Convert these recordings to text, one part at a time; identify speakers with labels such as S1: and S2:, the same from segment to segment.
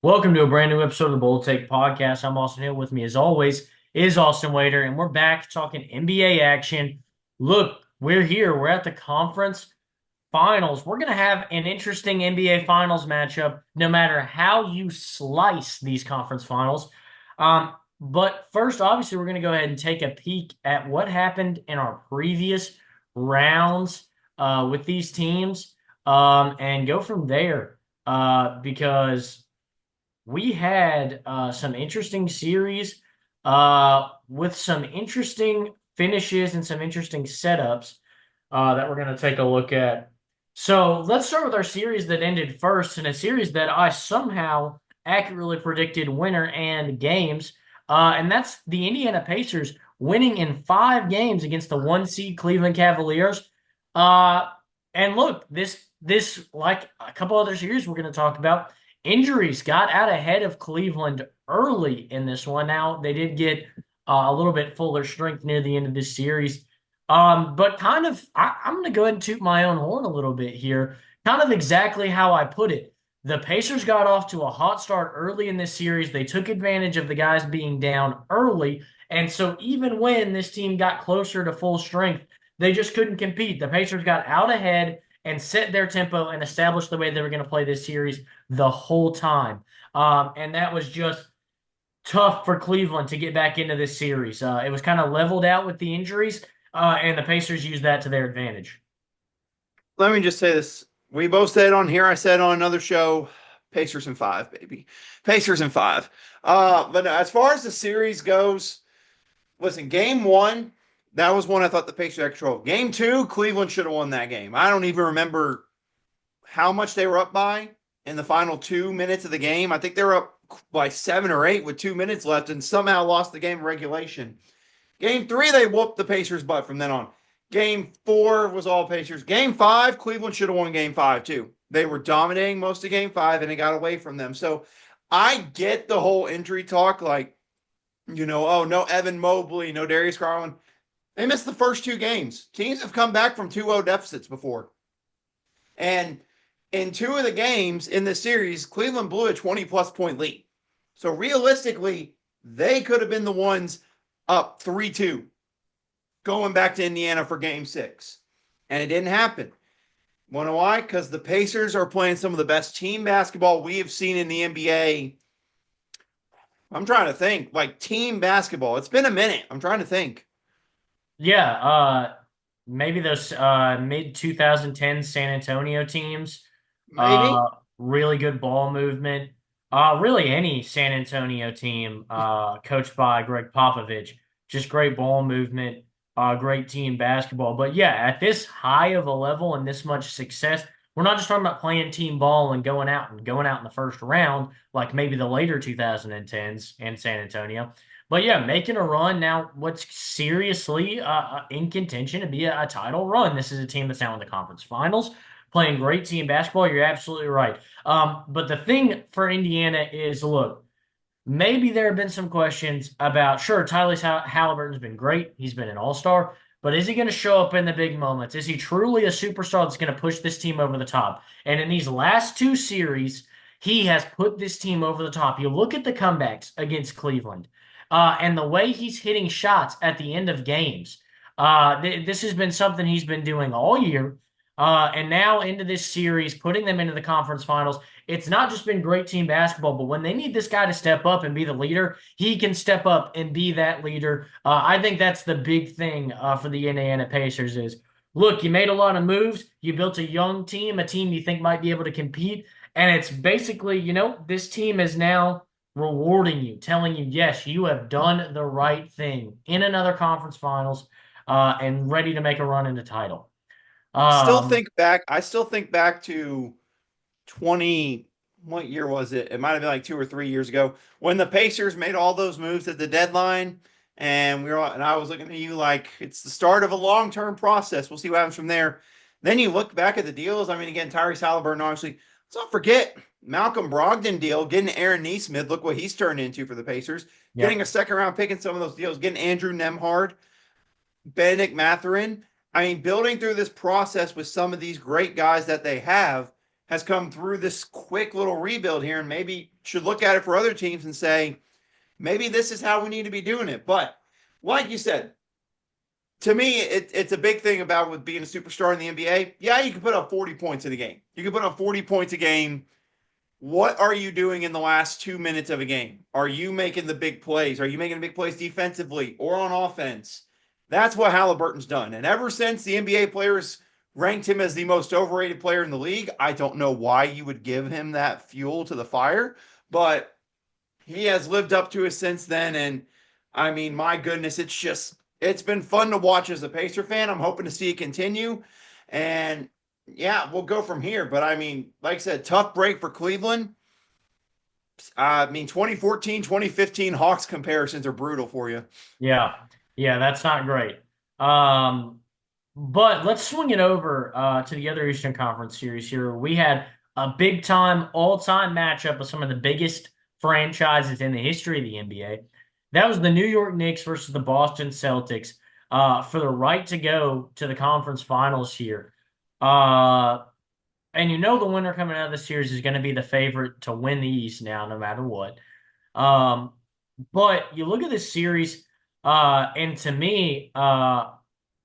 S1: Welcome to a brand new episode of the Bold Take Podcast. I'm Austin Hill. With me, as always, is Austin Wader, and we're back talking NBA action. Look, we're here. We're at the conference finals. We're going to have an interesting NBA finals matchup, no matter how you slice these conference finals. But first, obviously, we're going to go ahead and take a peek at what happened in our previous rounds with these teams and go from there because we had some interesting series with some interesting finishes and some interesting setups that we're going to take a look at. So let's start with our series that ended first, in a series that I somehow accurately predicted winner and games, and that's the Indiana Pacers winning in 5 games against the 1 seed Cleveland Cavaliers. Uh, and look, this like a couple other series we're going to talk about. Injuries got out ahead of Cleveland early in this one. Now they did get a little bit fuller strength near the end of this series. But kind of, I'm going to go ahead and toot my own horn a little bit here. Kind of exactly how I put it. The Pacers got off to a hot start early in this series. They took advantage of the guys being down early. And so even when this team got closer to full strength, they just couldn't compete. The Pacers got out ahead and set their tempo and established the way they were going to play this series the whole time. And that was just tough for Cleveland to get back into this series. It was kind of leveled out with the injuries, and the Pacers used that to their advantage.
S2: Let me just say this. We both said on here, I said on another show, Pacers in five, baby. Pacers in five. But as far as the series goes, listen, game one, that was one I thought the Pacers had control. Game two, Cleveland should have won that game. I don't even remember how much they were up by in the final 2 minutes of the game. I think they were up by 7 or 8 with 2 minutes left and somehow lost the game in regulation. Game three, they whooped the Pacers' butt from then on. Game four was all Pacers. Game five, Cleveland should have won game five, too. They were dominating most of game five, and it got away from them. So I get the whole injury talk, like, oh, no Evan Mobley, no Darius Garland. They missed the first 2 games. Teams have come back from 2-0 deficits before. And in 2 of the games in this series, Cleveland blew a 20-plus point lead. So realistically, they could have been the ones up 3-2 going back to Indiana for game 6. And it didn't happen. Want to know why? Because the Pacers are playing some of the best team basketball we have seen in the NBA. I'm trying to think, like team basketball. It's been a minute. I'm trying to think.
S1: Yeah, maybe those mid 2010 San Antonio teams, uh,
S2: Maybe.
S1: really good ball movement. Really any San Antonio team, coached by Greg Popovich, just great ball movement, great team basketball. But yeah, at this high of a level and this much success, we're not just talking about playing team ball and going out in the first round, like maybe the later 2010s in San Antonio. But yeah, making a run now, what's seriously in contention to be a title run. This is a team that's now in the conference finals, playing great team basketball. You're absolutely right. But the thing for Indiana is, look, maybe there have been some questions about, sure, Halliburton's been great. He's been an all-star, but is he going to show up in the big moments? Is he truly a superstar that's going to push this team over the top? And in these last 2 series, he has put this team over the top. You look at the comebacks against Cleveland, and the way he's hitting shots at the end of games. This has been something he's been doing all year. And now into this series, putting them into the conference finals. It's not just been great team basketball, but when they need this guy to step up and be the leader, he can step up and be that leader. I think that's the big thing for the Indiana Pacers is, look, you made a lot of moves. You built a young team, a team you think might be able to compete. And it's basically, this team is now rewarding you, telling you, yes, you have done the right thing in another conference finals and ready to make a run into title. Um,
S2: I still think back to 20, what year was it? It might have been like 2 or 3 years ago when the Pacers made all those moves at the deadline. And I was looking at you like it's the start of a long-term process. We'll see what happens from there. Then you look back at the deals. I mean, again, Tyrese Halliburton, obviously. Let's not forget Malcolm Brogdon deal, getting Aaron Nesmith. Look what he's turned into for the Pacers. Getting
S1: yep.
S2: a second round pick in some of those deals, getting Andrew Nemhard, Benedict Mathurin. I mean, building through this process with some of these great guys that they have has come through this quick little rebuild here and maybe should look at it for other teams and say, maybe this is how we need to be doing it. But like you said, to me, it's a big thing about with being a superstar in the NBA. Yeah, you can put up 40 points in a game. You can put up 40 points a game. What are you doing in the last 2 minutes of a game? Are you making the big plays? Are you making the big plays defensively or on offense? That's what Halliburton's done. And ever since the NBA players ranked him as the most overrated player in the league, I don't know why you would give him that fuel to the fire, but he has lived up to it since then. And I mean, my goodness, it's been fun to watch as a Pacer fan. I'm hoping to see it continue. And yeah, we'll go from here. But I mean, like I said, tough break for Cleveland. I mean, 2014, 2015 Hawks comparisons are brutal for you.
S1: Yeah, yeah, that's not great. Um, but let's swing it over to the other Eastern Conference series here. We had a big time, all time matchup of some of the biggest franchises in the history of the NBA. That was the New York Knicks versus the Boston Celtics for the right to go to the conference finals here. Uh, and you know the winner coming out of the series is going to be the favorite to win the East now, no matter what. Um, but you look at this series, and to me,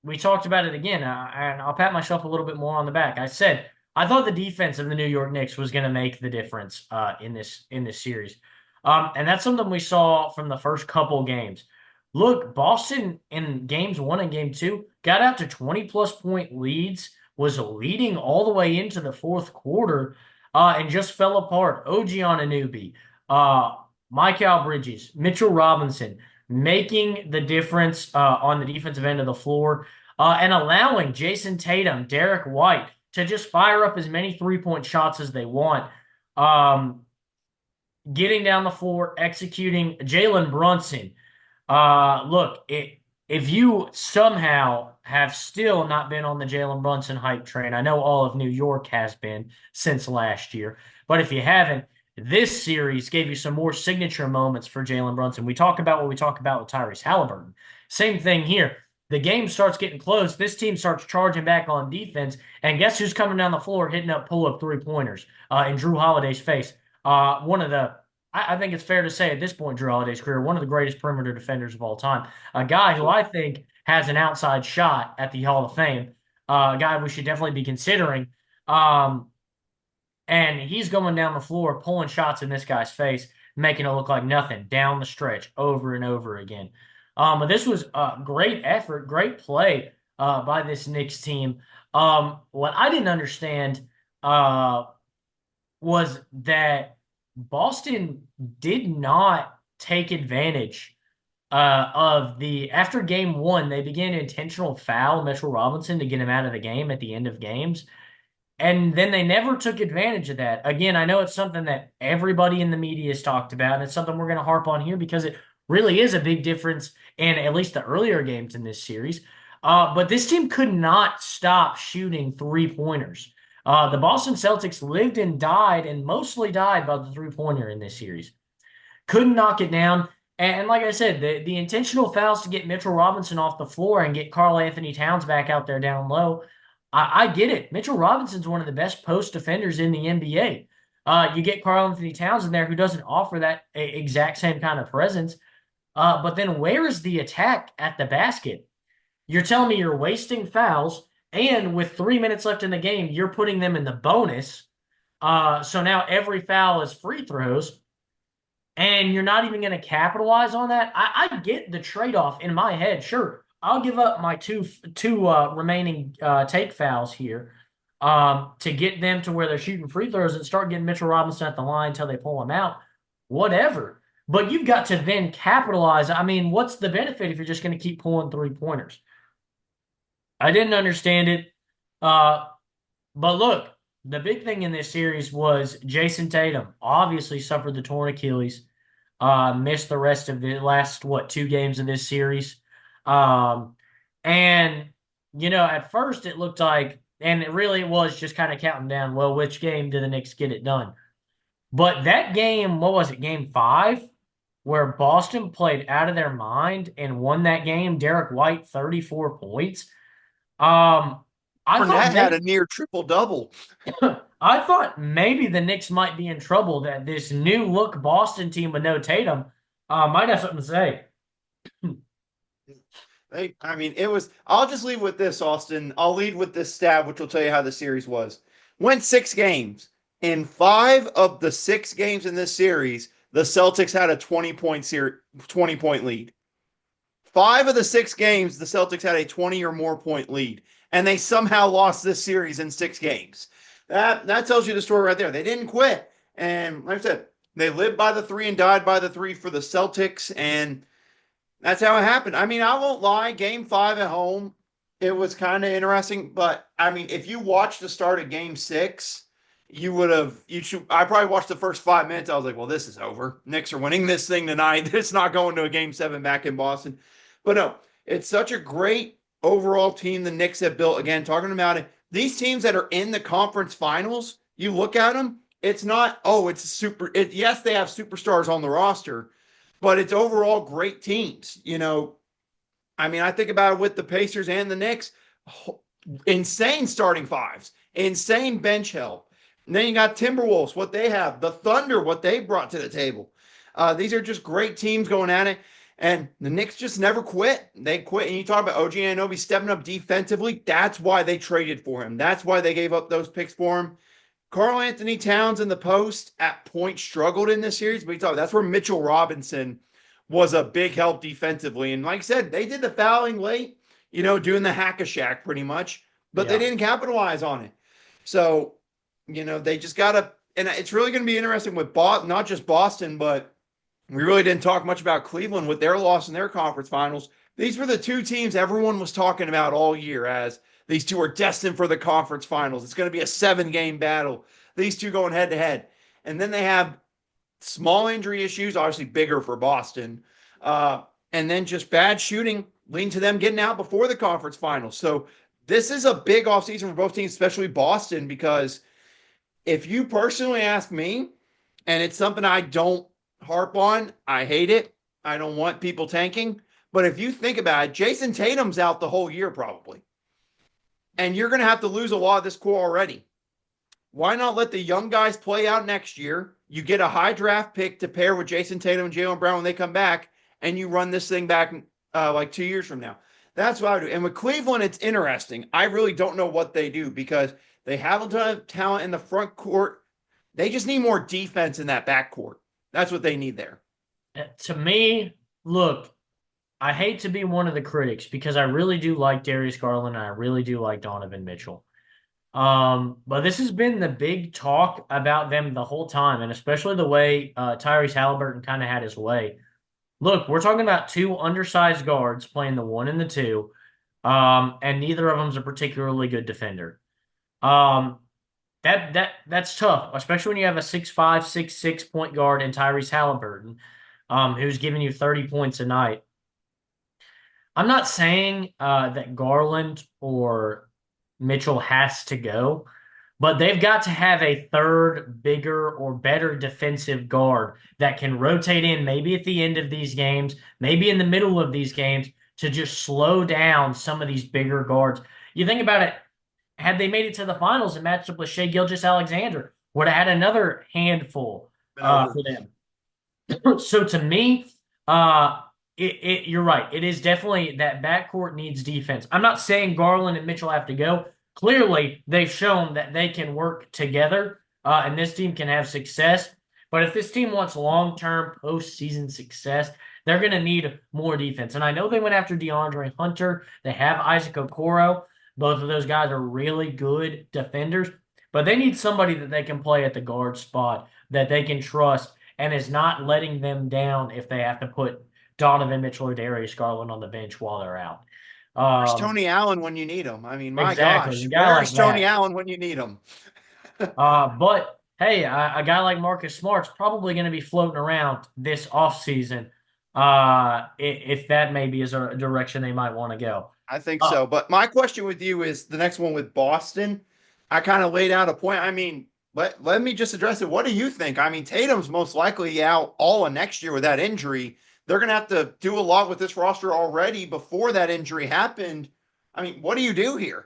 S1: we talked about it again, and I'll pat myself a little bit more on the back. I said I thought the defense of the New York Knicks was going to make the difference in this series, and that's something we saw from the first couple games. Look, Boston in games one and game two got out to 20 plus point leads, was leading all the way into the fourth quarter, and just fell apart. OG Anunoby, uh, Mikal Bridges, Mitchell Robinson making the difference on the defensive end of the floor and allowing Jason Tatum, Derek White to just fire up as many three-point shots as they want. Getting down the floor, executing Jalen Brunson. If you somehow have still not been on the Jalen Brunson hype train, I know all of New York has been since last year, but if you haven't, this series gave you some more signature moments for Jalen Brunson. We talk about what we talk about with Tyrese Halliburton. Same thing here. The game starts getting close. This team starts charging back on defense, and guess who's coming down the floor hitting up pull-up three-pointers in Drew Holiday's face? One of the I think it's fair to say at this point, Drew Holiday's career, one of the greatest perimeter defenders of all time. A guy who I think has an outside shot at the Hall of Fame. A guy we should definitely be considering. And he's going down the floor, pulling shots in this guy's face, making it look like nothing down the stretch over and over again. But this was a great effort, great play by this Knicks team. What I didn't understand was that Boston did not take advantage of after game one, they began to intentional foul Mitchell Robinson to get him out of the game at the end of games. And then they never took advantage of that. Again, I know it's something that everybody in the media has talked about, and it's something we're going to harp on here because it really is a big difference in at least the earlier games in this series. But this team could not stop shooting three-pointers. The Boston Celtics lived and died, and mostly died by the three-pointer in this series. Couldn't knock it down. And like I said, the intentional fouls to get Mitchell Robinson off the floor and get Karl Anthony Towns back out there down low, I get it. Mitchell Robinson's one of the best post defenders in the NBA. You get Karl Anthony Towns in there who doesn't offer that exact same kind of presence. But then where is the attack at the basket? You're telling me you're wasting fouls, and with 3 minutes left in the game, you're putting them in the bonus. So now every foul is free throws, and you're not even going to capitalize on that. I get the trade-off in my head. Sure, I'll give up my two remaining take fouls here to get them to where they're shooting free throws and start getting Mitchell Robinson at the line until they pull him out. Whatever. But you've got to then capitalize. I mean, what's the benefit if you're just going to keep pulling three-pointers? I didn't understand it. But look, the big thing in this series was Jason Tatum obviously suffered the torn Achilles, missed the rest of the last, 2 games of this series. And, at first it looked like, and it really was just kind of counting down, well, which game did the Knicks get it done? But that game, what was it, game 5, where Boston played out of their mind and won that game, Derek White, 34 points. I thought
S2: Fournette had a near triple double.
S1: I thought maybe the Knicks might be in trouble, that this new look Boston team with no Tatum might have something to say.
S2: I mean, it was. I'll just leave with this, Austin. I'll lead with this stat, which will tell you how the series was. Went 6 games. In 5 of the 6 games in this series, the Celtics had a 20-point lead. 5 of the 6 games, the Celtics had a 20 or more point lead, and they somehow lost this series in 6 games. That tells you the story right there. They didn't quit, and like I said, they lived by the three and died by the three for the Celtics, and that's how it happened. I mean, I won't lie. Game 5 at home, it was kind of interesting. But I mean, if you watched the start of Game 6, you would have. You should. I probably watched the first 5 minutes. I was like, well, this is over. Knicks are winning this thing tonight. It's not going to a Game 7 back in Boston. But no, it's such a great overall team the Knicks have built. Again, talking about it, these teams that are in the conference finals, you look at them. It's not. Oh, it's super. Yes, they have superstars on the roster, but it's overall great teams. I mean, I think about it with the Pacers and the Knicks, insane starting fives, insane bench help. And then you got Timberwolves, what they have, the Thunder, what they brought to the table. These are just great teams going at it. And the Knicks just never quit. They quit. And you talk about OG Anunoby stepping up defensively. That's why they traded for him. That's why they gave up those picks for him. Karl Anthony Towns in the post at point struggled in this series, but you talk, that's where Mitchell Robinson was a big help defensively. And like I said, they did the fouling late, doing the hack-a-shack pretty much, but they
S1: Yeah.
S2: didn't capitalize on it. So, they just got to, and it's really going to be interesting with not just Boston, but we really didn't talk much about Cleveland with their loss in their conference finals. These were the two teams everyone was talking about all year as these two are destined for the conference finals. It's going to be a 7-game battle. These two going head to head. And then they have small injury issues, obviously bigger for Boston. And then just bad shooting leading to them getting out before the conference finals. So this is a big offseason for both teams, especially Boston, because if you personally ask me, and it's something I don't harp on, I hate it. I don't want people tanking. But if you think about it, Jason Tatum's out the whole year probably. And you're going to have to lose a lot of this core already. Why not let the young guys play out next year? You get a high draft pick to pair with Jason Tatum and Jaylen Brown when they come back, and you run this thing back like 2 years from now. That's what I do. And with Cleveland, it's interesting. I really don't know what they do because they have a ton of talent in the front court. They just need more defense in that back court. That's what they need there.
S1: To me, look, I hate to be one of the critics because I really do like Darius Garland and I really do like Donovan Mitchell. But this has been the big talk about them the whole time, and especially the way Tyrese Halliburton kind of had his way. Look, we're talking about two undersized guards playing the one and the two, and neither of them's a particularly good defender. Um, that's tough, especially when you have a 6'5", 6'6" point guard in Tyrese Halliburton, who's giving you 30 points a night. I'm not saying that Garland or Mitchell has to go, but they've got to have a third, bigger, or better defensive guard that can rotate in maybe at the end of these games, maybe in the middle of these games to just slow down some of these bigger guards. You think about it, had they made it to the finals and matched up with Shea Gilgeous-Alexander, would have had another handful
S2: Been over.
S1: for them. So to me, uh, you're right. It is definitely that backcourt needs defense. I'm not saying Garland and Mitchell have to go. Clearly, they've shown that they can work together, and this team can have success. But if this team wants long-term postseason success, they're going to need more defense. And I know they went after DeAndre Hunter. They have Isaac Okoro. Both of those guys are really good defenders, but they need somebody that they can play at the guard spot that they can trust and is not letting them down if they have to put Donovan Mitchell or Darius Garland on the bench while they're out.
S2: Where's
S1: Um,
S2: Tony Allen when you need him? I mean, my
S1: exactly,
S2: gosh,
S1: a guy
S2: where's
S1: like
S2: Tony
S1: that.
S2: Allen when you need him?
S1: But hey, a guy like Marcus Smart's probably going to be floating around this offseason if that maybe is a direction they might want to go.
S2: I think
S1: Uh,
S2: so. But my question with you is the next one with Boston. I kind of laid out a point. I mean, let me just address it. What do you think? I mean, Tatum's most likely out all of next year with that injury. They're going to have to do a lot with this roster already before that injury happened. I mean, what do you do here?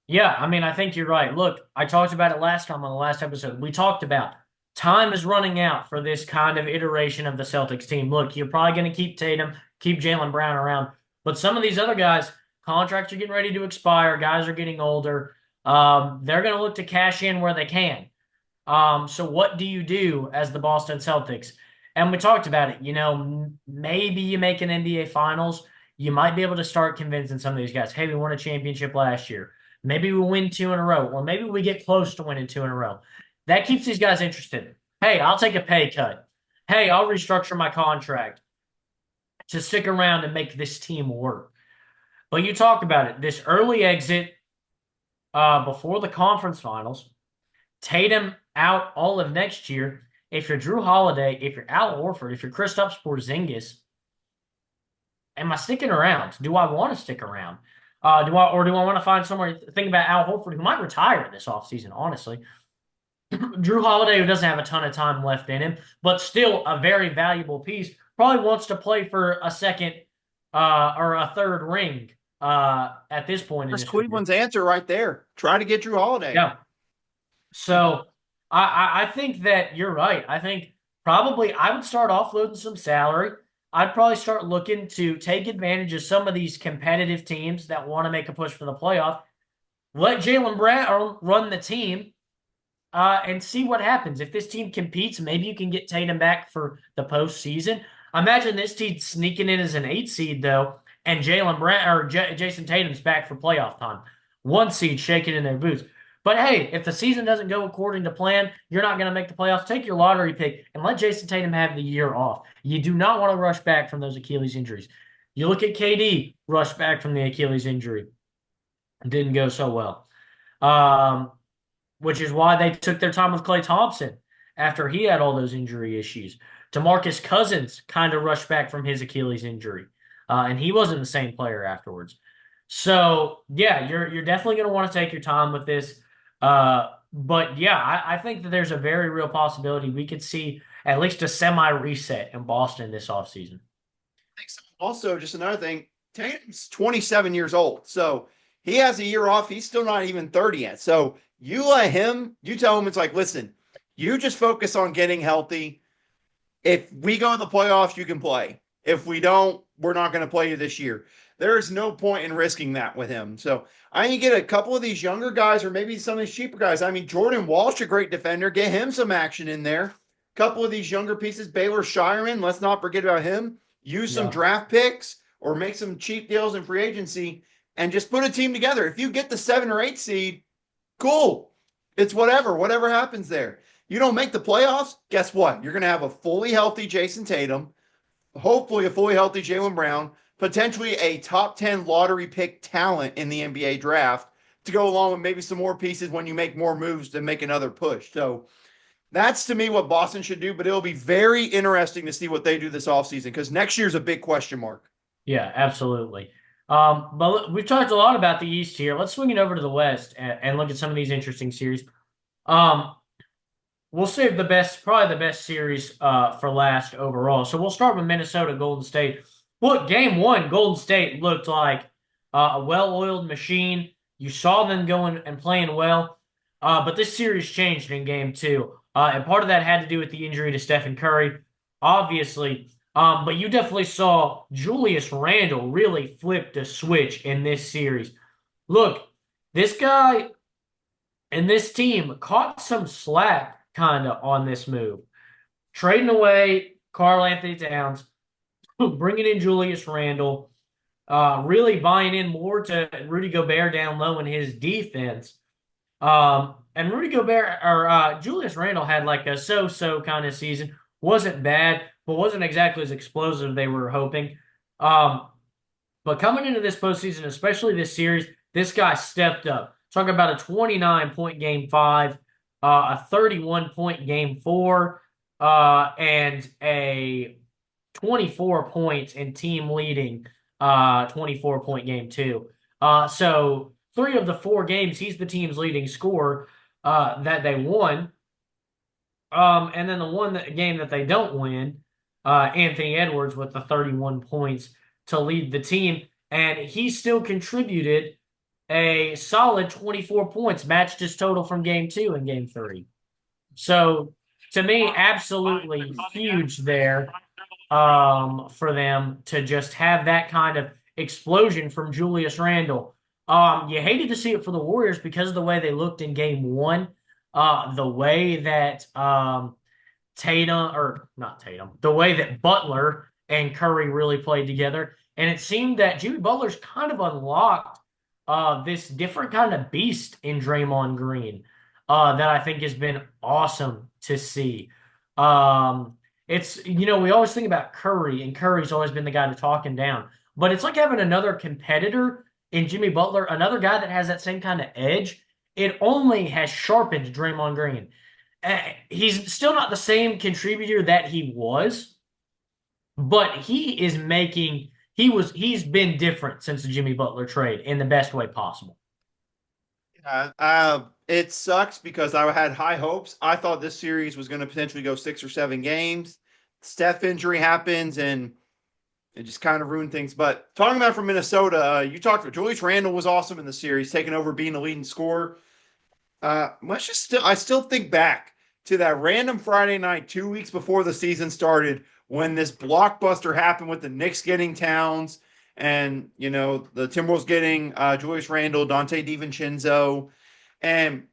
S1: Yeah, I mean, I think you're right. Look, I talked about it last time on the last episode. We talked about time is running out for this kind of iteration of the Celtics team. Look, you're probably going to keep Tatum, keep Jaylen Brown around, but some of these other guys, contracts are getting ready to expire. Guys are getting older. They're going to look to cash in where they can. So what do you do as the Boston Celtics? And we talked about it. Maybe you make an NBA Finals. You might be able to start convincing some of these guys, hey, we won a championship last year. Maybe we win two in a row, or maybe we get close to winning two in a row. That keeps these guys interested. Hey, I'll take a pay cut. Hey, I'll restructure my contract to stick around and make this team work. But you talk about it, this early exit before the conference finals. Tatum out all of next year. If you're Drew Holiday, if you're Al Horford, if you're Kristaps Porzingis, am I sticking around? Do I want to stick around? Do I want to find somewhere? Think about Al Horford, who might retire this offseason, honestly. Drew Holiday, who doesn't have a ton of time left in him, but still a very valuable piece, probably wants to play for a second or a third ring at this point in
S2: That's
S1: his career.
S2: Cleveland's answer right there. Try to get Drew Holiday.
S1: Yeah. So I think that you're right. I think probably I would start offloading some salary. I'd probably start looking to take advantage of some of these competitive teams that want to make a push for the playoff. Let Jaylen Brown run the team and see what happens. If this team competes, maybe you can get Tatum back for the postseason. Imagine this team sneaking in as an 8 seed, though, and Jaylen Brown or Jason Tatum's back for playoff time. 1 seed shaking in their boots. But hey, if the season doesn't go according to plan, you're not going to make the playoffs. Take your lottery pick and let Jason Tatum have the year off. You do not want to rush back from those Achilles injuries. You look at KD, rush back from the Achilles injury. Didn't go so well. Which is why they took their time with Klay Thompson after he had all those injury issues. DeMarcus Cousins kind of rushed back from his Achilles injury, and he wasn't the same player afterwards. So yeah, you're definitely going to want to take your time with this. But yeah, I think that there's a very real possibility we could see at least a semi reset in Boston this offseason.
S2: Also, just another thing, Tatum's 27 years old. So he has a year off. He's still not even 30 yet. So you let him, you tell him it's like, listen, you just focus on getting healthy. If we go in the playoffs, you can play. If we don't, we're not going to play you this year. There's no point in risking that with him. So I need to get a couple of these younger guys or maybe some of these cheaper guys. I mean, Jordan Walsh, a great defender. Get him some action in there. A couple of these younger pieces. Baylor Shireman, let's not forget about him. Use some
S1: Yeah.
S2: draft picks or make some cheap deals in free agency and just put a team together. If you get the 7 or 8 seed, cool. It's whatever happens there. You don't make the playoffs, guess what? You're going to have a fully healthy Jason Tatum, hopefully a fully healthy Jaylen Brown, potentially a top 10 lottery pick talent in the NBA draft to go along with maybe some more pieces when you make more moves to make another push. So that's to me what Boston should do, but it'll be very interesting to see what they do this offseason because next year's a big question mark.
S1: Yeah, absolutely. But we've talked a lot about the East here. Let's swing it over to the West and look at some of these interesting series. Um, we'll save probably the best series for last overall. So we'll start with Minnesota Golden State. Look, game one, Golden State looked like a well-oiled machine. You saw them going and playing well, but this series changed in game two, and part of that had to do with the injury to Stephen Curry, obviously. But you definitely saw Julius Randle really flip the switch in this series. Look, this guy and this team caught some slack kind of on this move, trading away Karl Anthony Towns, bringing in Julius Randle, really buying in more to Rudy Gobert down low in his defense. And Rudy Gobert or Julius Randle had like a so-so kind of season. Wasn't bad, but wasn't exactly as explosive they were hoping. Um, but coming into this postseason, especially this series, this guy stepped up. Talking about a 29-point game five, a 31-point game four, and a 24 points in team leading 24-point game two. So 3 of the 4 games, he's the team's leading scorer that they won. And then the game that they don't win, Anthony Edwards with the 31 points to lead the team. And he still contributed a solid 24 points, matched his total from game two and game three. So to me, absolutely huge there for them to just have that kind of explosion from Julius Randle. You hated to see it for the Warriors because of the way they looked in game one, the way that Tatum, or not Tatum, the way that Butler and Curry really played together. And it seemed that Jimmy Butler's kind of unlocked this different kind of beast in Draymond Green that I think has been awesome to see. It's, we always think about Curry, and Curry's always been the guy to talk him down. But it's like having another competitor in Jimmy Butler, another guy that has that same kind of edge. It only has sharpened Draymond Green. He's still not the same contributor that he was, but he's been different since the Jimmy Butler trade in the best way possible.
S2: It sucks because I had high hopes. I thought this series was going to potentially go 6 or 7 games. Steph injury happens and it just kind of ruined things. But talking about from Minnesota, you talked about Julius Randle was awesome in the series, taking over being the leading scorer. I still think back to that random Friday night 2 weeks before the season started when this blockbuster happened with the Knicks getting Towns and the Timberwolves getting Julius Randle, Dante DiVincenzo, and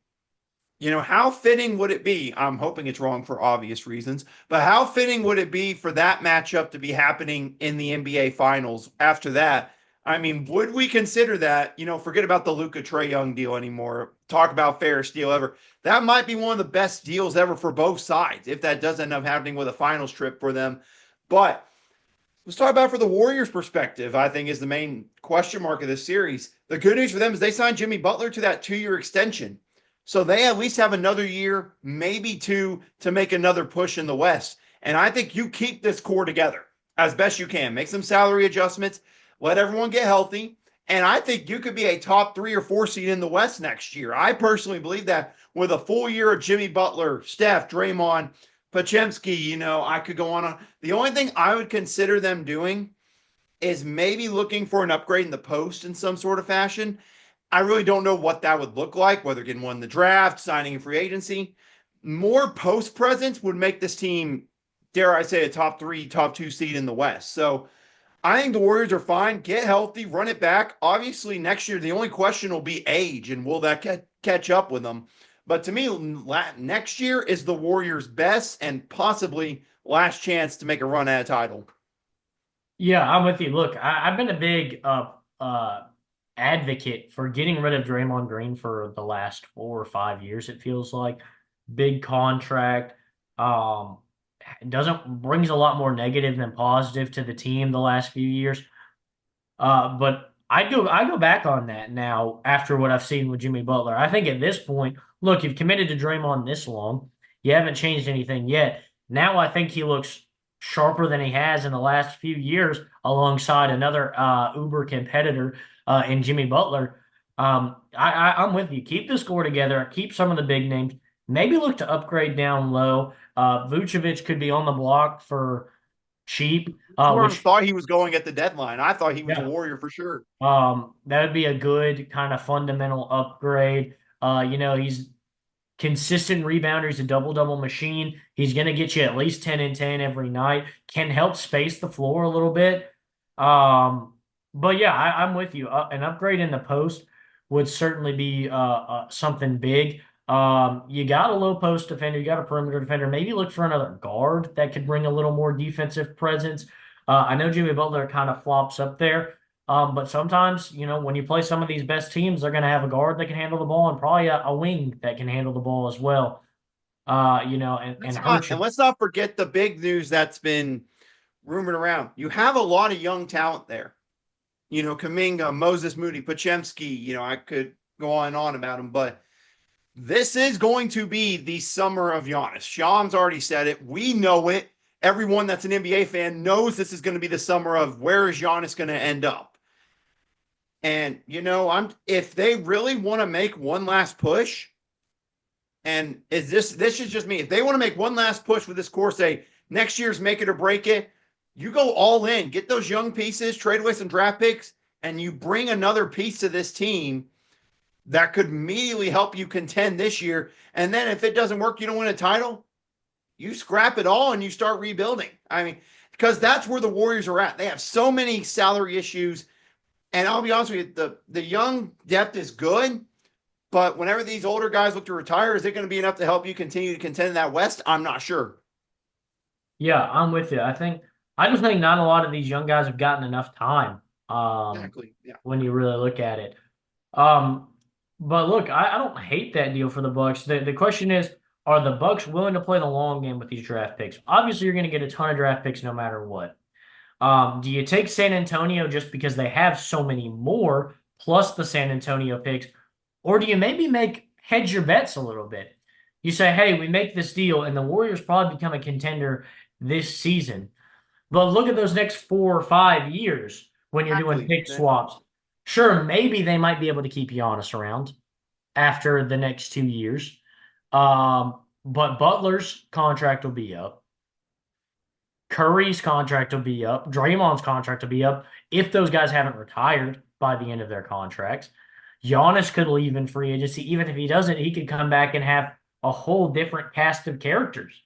S2: how fitting would it be? I'm hoping it's wrong for obvious reasons, but how fitting would it be for that matchup to be happening in the NBA Finals after that? I mean, would we consider that, forget about the Luka Trae Young deal anymore, talk about fairest deal ever. That might be one of the best deals ever for both sides if that does end up happening with a finals trip for them. But let's talk about for the Warriors' perspective, I think is the main question mark of this series. The good news for them is they signed Jimmy Butler to that 2-year extension. So they at least have another year, maybe two, to make another push in the West. And I think you keep this core together as best you can. Make some salary adjustments, let everyone get healthy. And I think you could be a top 3 or 4 seed in the West next year. I personally believe that with a full year of Jimmy Butler, Steph, Draymond, Pachemsky, I could go on. The only thing I would consider them doing is maybe looking for an upgrade in the post in some sort of fashion. I really don't know what that would look like, whether getting one in the draft, signing in free agency. More post presence would make this team, dare I say, a top 3, top 2 seed in the West. So I think the Warriors are fine. Get healthy, run it back. Obviously, next year, the only question will be age and will that catch up with them. But to me, next year is the Warriors' best and possibly last chance to make a run at a title.
S1: Yeah, I'm with you. Look, I've been a big advocate for getting rid of Draymond Green for the last 4 or 5 years, it feels like. Big contract. Um, doesn't brings a lot more negative than positive to the team the last few years. But I go back on that now after what I've seen with Jimmy Butler. I think at this point, look, you've committed to Draymond this long. You haven't changed anything yet. Now I think he looks sharper than he has in the last few years, alongside another uber competitor in Jimmy Butler. I'm with you. Keep the score together. Keep some of the big names. Maybe look to upgrade down low. Vucevic could be on the block for cheap,
S2: That's where I
S1: which
S2: thought he was going at the deadline. I thought he was a
S1: yeah.
S2: Warrior for sure.
S1: That would be a good kind of fundamental upgrade. He's consistent rebounder. He's a double-double machine. He's going to get you at least 10 and 10 every night. Can help space the floor a little bit. But yeah, I'm with you. An upgrade in the post would certainly be something big. You got a low post defender, you got a perimeter defender. Maybe look for another guard that could bring a little more defensive presence. I know Jimmy Butler kind of flops up there. But sometimes, when you play some of these best teams, they're going to have a guard that can handle the ball and probably a wing that can handle the ball as well. And hurt you.
S2: Let's not forget the big news that's been rumored around. You have a lot of young talent there. Kuminga, Moses Moody, Pachemsky, I could go on and on about him, but this is going to be the summer of Giannis. Sean's already said it. We know it. Everyone that's an NBA fan knows this is going to be the summer of where is Giannis going to end up. And if they really want to make one last push, and this is just me. If they want to make one last push with this core, say next year's make it or break it, you go all in, get those young pieces, trade away some draft picks, and you bring another piece to this team that could immediately help you contend this year. And then if it doesn't work, you don't win a title, you scrap it all and you start rebuilding. I mean, because that's where the Warriors are at. They have so many salary issues. And I'll be honest with you, the young depth is good, but whenever these older guys look to retire, is it going to be enough to help you continue to contend in that West? I'm not sure.
S1: Yeah, I'm with you. I just think not a lot of these young guys have gotten enough time. Um,
S2: Exactly. Yeah.
S1: when you really look at it. Um, but look, I don't hate that deal for the Bucks. The question is, are the Bucks willing to play the long game with these draft picks? Obviously, you're going to get a ton of draft picks no matter what. Do you take San Antonio just because they have so many more plus the San Antonio picks, or do you maybe make hedge your bets a little bit? You say, hey, we make this deal, and the Warriors probably become a contender this season. But look at those next 4 or 5 years when you're doing
S2: Exactly.
S1: pick swaps. Sure, maybe they might be able to keep Giannis around after the next 2 years. But Butler's contract will be up. Curry's contract will be up. Draymond's contract will be up if those guys haven't retired by the end of their contracts. Giannis could leave in free agency. Even if he doesn't, he could come back and have a whole different cast of characters.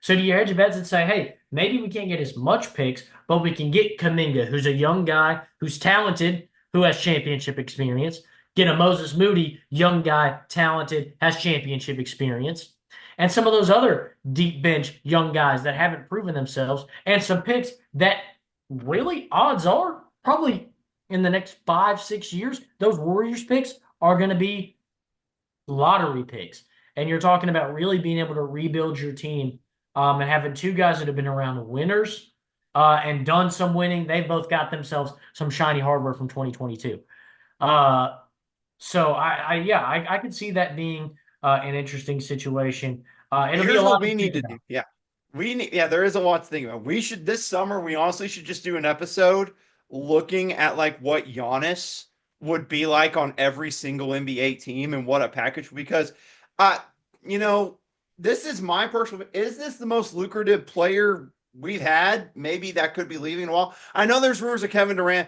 S1: So do you hedge your bets and say, hey, maybe we can't get as much picks, but we can get Kaminga, who's a young guy, who's talented, who has championship experience. Get a Moses Moody, young guy, talented, has championship experience. And some of those other deep bench young guys that haven't proven themselves, and some picks that really, odds are, probably in the next 5, 6 years, those Warriors picks are going to be lottery picks. And you're talking about really being able to rebuild your team and having two guys that have been around winners and done some winning. They've both got themselves some shiny hardware from 2022. Uh, so I could see that being an interesting situation. It'll be a
S2: Here's what
S1: lot to
S2: we need
S1: think
S2: to do.
S1: about.
S2: Yeah. Yeah, there is a lot to think about. We should this summer, we honestly should just do an episode looking at like what Giannis would be like on every single NBA team and what a package because uh you know, this is my personal is this the most lucrative player we've had? Maybe that could be leaving a while. I know there's rumors of Kevin Durant,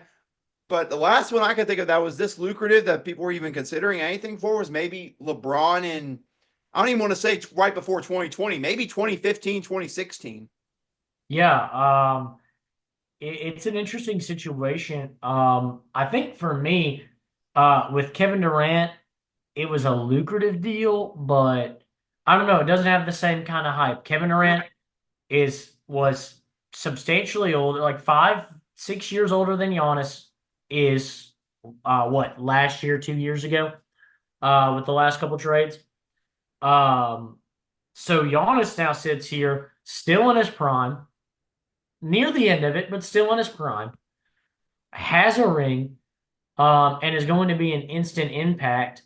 S2: but the last one I could think of that was this lucrative that people were even considering anything for was maybe LeBron in, I don't even want to say right before 2020, maybe 2015, 2016.
S1: Yeah, it's an interesting situation. I think for me, with Kevin Durant, it was a lucrative deal, but I don't know. It doesn't have the same kind of hype. Kevin Durant
S2: Right.
S1: was substantially older, like 5, 6 years older than Giannis is. What last year, 2 years ago, with the last couple trades. Um, so Giannis now sits here, still in his prime, near the end of it, but still in his prime, has a ring, and is going to be an instant impact.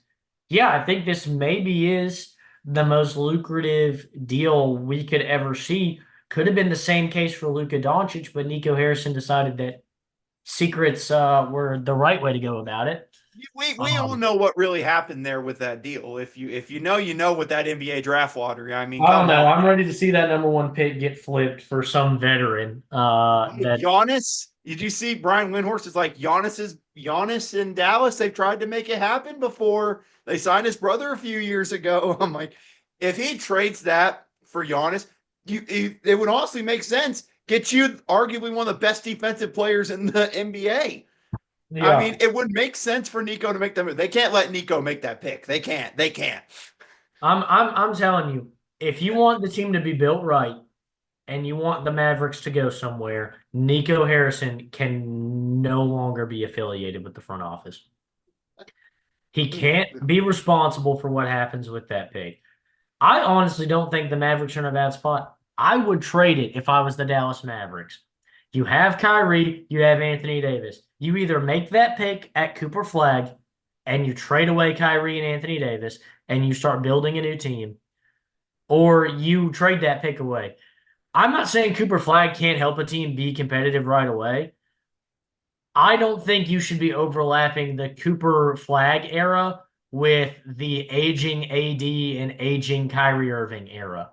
S1: Yeah, I think this maybe is the most lucrative deal we could ever see. Could have been the same case for Luka Doncic, but Nico Harrison decided that secrets were the right way to go about it.
S2: We all
S1: Um,
S2: know what really happened there with that deal. If you know, you know with that NBA draft lottery. I mean,
S1: I don't
S2: come
S1: know.
S2: on.
S1: I'm ready to see that number one pick get flipped for some veteran. That
S2: Giannis, did you see Brian Windhorst is like Giannis in Dallas? They've tried to make it happen before. They signed his brother a few years ago. I'm like, if he trades that for Giannis, it would honestly make sense. Get you arguably one of the best defensive players in the NBA. I
S1: yeah,
S2: mean, it would make sense for Nico to make them. They can't let Nico make that pick. They can't. They can't.
S1: I'm telling you, if you want the team to be built right and you want the Mavericks to go somewhere, Nico Harrison can no longer be affiliated with the front office. He can't be responsible for what happens with that pick. I honestly don't think the Mavericks are in a bad spot. I would trade it if I was the Dallas Mavericks. You have Kyrie, you have Anthony Davis. You either make that pick at Cooper Flag and you trade away Kyrie and Anthony Davis and you start building a new team, or you trade that pick away. I'm not saying Cooper Flag can't help a team be competitive right away. I don't think you should be overlapping the Cooper Flag era with the aging AD and aging Kyrie Irving era.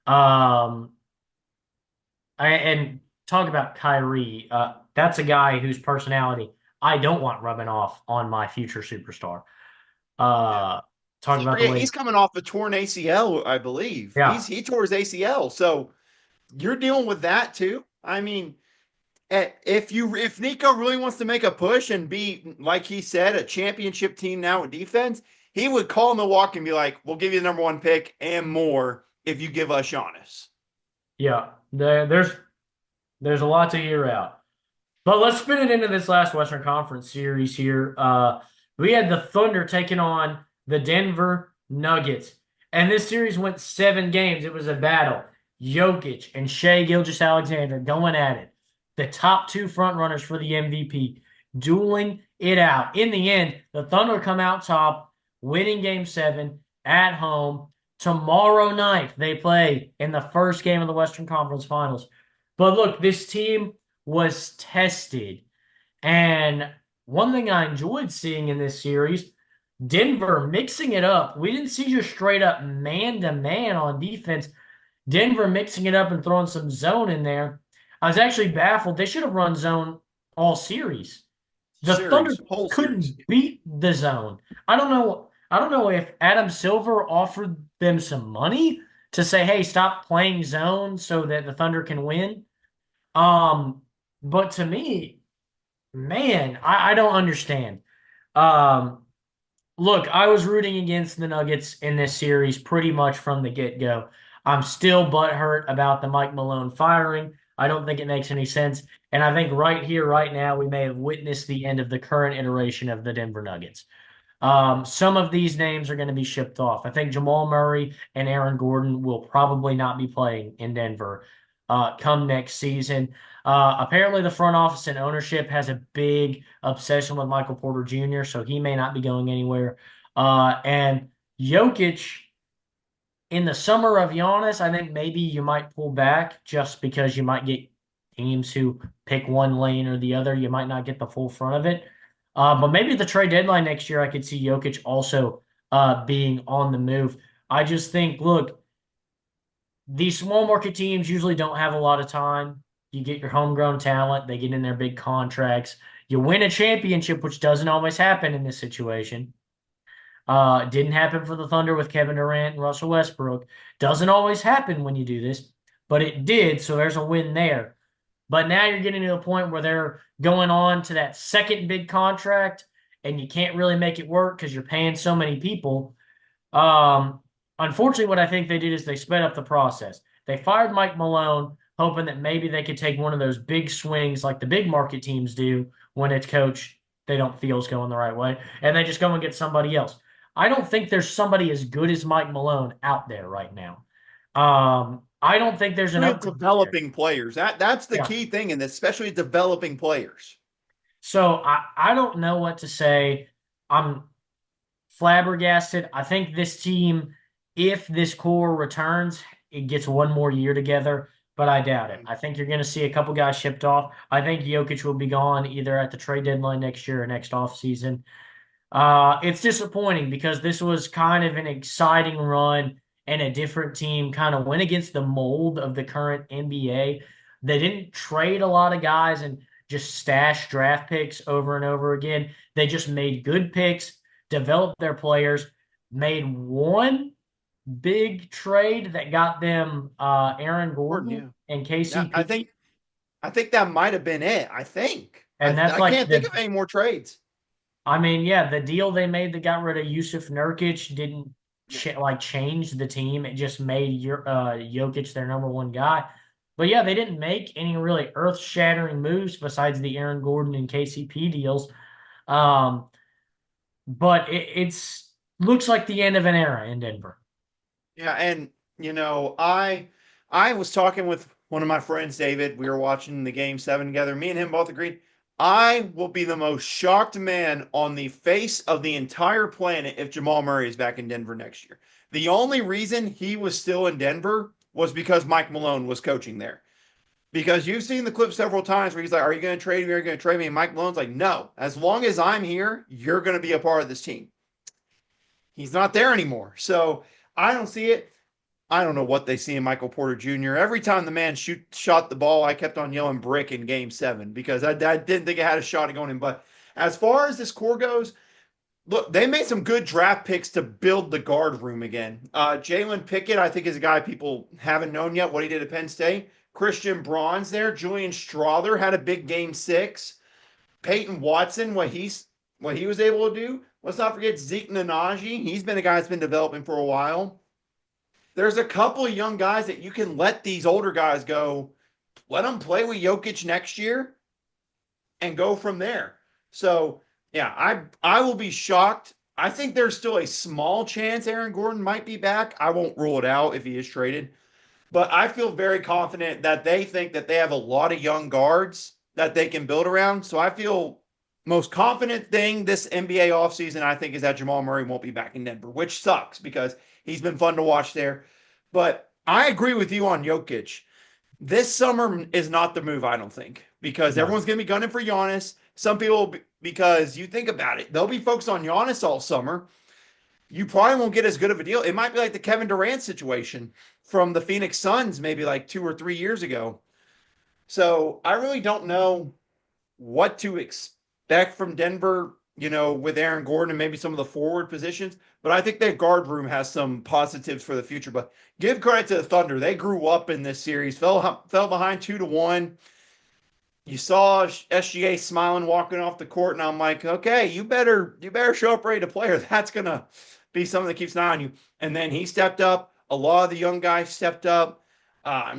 S1: Um, and talk about Kyrie. That's a guy whose personality I don't want rubbing off on my future superstar.
S2: Yeah.
S1: Uh, talking
S2: People
S1: about the
S2: forget
S1: way,
S2: he's coming off a torn ACL, I believe.
S1: yeah,
S2: He tore his ACL. So you're dealing with that too. I mean, if Nico really wants to make a push and be, like he said, a championship team now in defense, he would call Milwaukee and be like, "We'll give you the number one pick and more if you give us Giannis."
S1: yeah, there's a lot to hear out. But let's spin it into this last Western Conference series here. We had the Thunder taking on the Denver Nuggets, and this series went 7 games. It was a battle. Jokic and Shea Gilgeous-Alexander going at it. The top two front runners for the MVP, dueling it out. In the end, the Thunder come out top, winning Game 7 at home. Tomorrow night, they play in the first game of the Western Conference Finals. But look, this team was tested. And one thing I enjoyed seeing in this series, Denver mixing it up. We didn't see just straight up man to man on defense. Denver mixing it up and throwing some zone in there. I was actually baffled. They should have run zone all series. The Thunder
S2: Whole series.
S1: couldn't beat the zone. I don't know. I don't know if Adam Silver offered them some money to say, "Hey, stop playing zone so that the Thunder can win." Um, but to me, man, I don't understand. Um, look, I was rooting against the Nuggets in this series pretty much from the get-go. I'm still butthurt about the Mike Malone firing. I don't think it makes any sense. And I think right here, right now, we may have witnessed the end of the current iteration of the Denver Nuggets. Some of these names are going to be shipped off. I think Jamal Murray and Aaron Gordon will probably not be playing in Denver come next season. Apparently, the front office and ownership has a big obsession with Michael Porter Jr., so he may not be going anywhere. And Jokic, in the summer of Giannis, I think maybe you might pull back just because you might get teams who pick one lane or the other. You might not get the full front of it. But maybe at the trade deadline next year, I could see Jokic also being on the move. I just think, look, these small market teams usually don't have a lot of time. You get your homegrown talent, they get in their big contracts. You win a championship, which doesn't always happen in this situation. It didn't happen for the Thunder with Kevin Durant and Russell Westbrook. Doesn't always happen when you do this, but it did, so there's a win there. But now you're getting to a point where they're going on to that second big contract, and you can't really make it work because you're paying so many people. Um, Unfortunately, what I think they did is they sped up the process. They fired Mike Malone, hoping that maybe they could take one of those big swings like the big market teams do when it's coach they don't feel is going the right way, and they just go and get somebody else. I don't think there's somebody as good as Mike Malone out there right now. I don't think there's an
S2: With
S1: upgrade there.
S2: developing players. That's the
S1: Yeah.
S2: key thing in this, especially developing players.
S1: So I don't know what to say. I'm flabbergasted. I think this team, if this core returns, it gets one more year together, but I doubt it. I think you're going to see a couple guys shipped off. I think Jokic will be gone either at the trade deadline next year or next offseason. It's disappointing because this was kind of an exciting run and a different team kind of went against the mold of the current NBA. They didn't trade a lot of guys and just stash draft picks over and over again. They just made good picks, developed their players, made one big trade that got them Aaron
S2: Gordon,
S1: Gordon
S2: yeah.
S1: and
S2: Yeah,
S1: KCP.
S2: I think that might have been it.
S1: And that's
S2: I
S1: like
S2: can't think
S1: the
S2: of any more trades.
S1: I mean, yeah, the deal they made that got rid of Yusuf Nurkic didn't
S2: Yeah.
S1: change the team. It just made Jokic their number one guy. But yeah, they didn't make any really earth-shattering moves besides the Aaron Gordon and KCP deals. Um, but it's looks like the end of an era in Denver.
S2: Yeah, and I was talking with one of my friends, David. We were watching the game 7 together. Me and him both agreed. I will be the most shocked man on the face of the entire planet if Jamal Murray is back in Denver next year. The only reason he was still in Denver was because Mike Malone was coaching there. Because you've seen the clip several times where he's like, "Are you going to trade me? Are you going to trade me?" And Mike Malone's like, "No. As long as I'm here, you're going to be a part of this team." He's not there anymore. So I don't see it. I don't know what they see in Michael Porter Jr. Every time the man shot the ball, I kept on yelling brick in game 7 because I didn't think it had a shot at going in. But as far as this core goes, look, they made some good draft picks to build the guard room again. Jalen Pickett, I think, is a guy people haven't known yet what he did at Penn State. Christian Braun's there. Julian Strother had a big game six. Peyton Watson, what he was able to do. Let's not forget Zeke Nnaji. He's been a guy that's been developing for a while. There's a couple of young guys that you can let these older guys go. Let them play with Jokic next year and go from there. So yeah, I will be shocked. I think there's still a small chance Aaron Gordon might be back. I won't rule it out if he is traded, but I feel very confident that they think that they have a lot of young guards that they can build around. So I feel most confident thing this NBA offseason, I think, is that Jamal Murray won't be back in Denver, which sucks because he's been fun to watch there. But I agree with you on Jokic. This summer is not the move, I don't think, because
S1: No.
S2: everyone's going to be gunning for Giannis. Some people, because you think about it, they'll be focused on Giannis all summer. You probably won't get as good of a deal. It might be like the Kevin Durant situation from the Phoenix Suns maybe like 2 or 3 years ago. So I really don't know what to expect from Denver, with Aaron Gordon and maybe some of the forward positions. But I think their guard room has some positives for the future. But give credit to the Thunder. They grew up in this series, fell behind 2-1. You saw SGA smiling walking off the court, and I'm like, okay, you better show up ready to play, or that's gonna be something that keeps an eye on you. And then he stepped up. A lot of the young guys stepped up.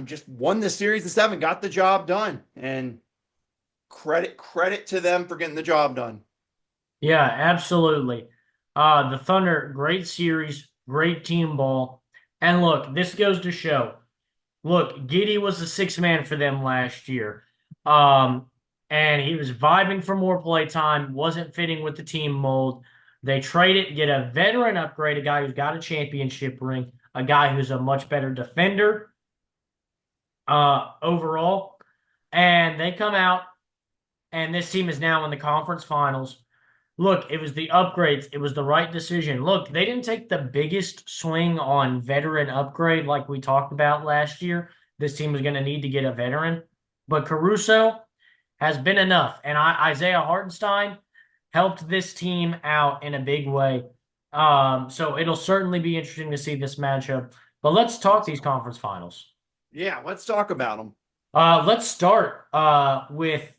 S2: Just won the series in 7, got the job done, and credit to them for getting the job done.
S1: Yeah, absolutely. The Thunder, great series, great team ball. And look, this goes to show. Look, Giddy was the sixth man for them last year. Um, and he was vibing for more play time, wasn't fitting with the team mold. They traded, get a veteran upgrade, a guy who's got a championship ring, a guy who's a much better defender overall. And they come out, and this team is now in the conference finals. Look, it was the upgrades. It was the right decision. Look, they didn't take the biggest swing on veteran upgrade like we talked about last year. This team was going to need to get a veteran. But Caruso has been enough. And Isaiah Hartenstein helped this team out in a big way. So it'll certainly be interesting to see this matchup. But let's talk these conference finals.
S2: Yeah, let's talk about them.
S1: Let's start with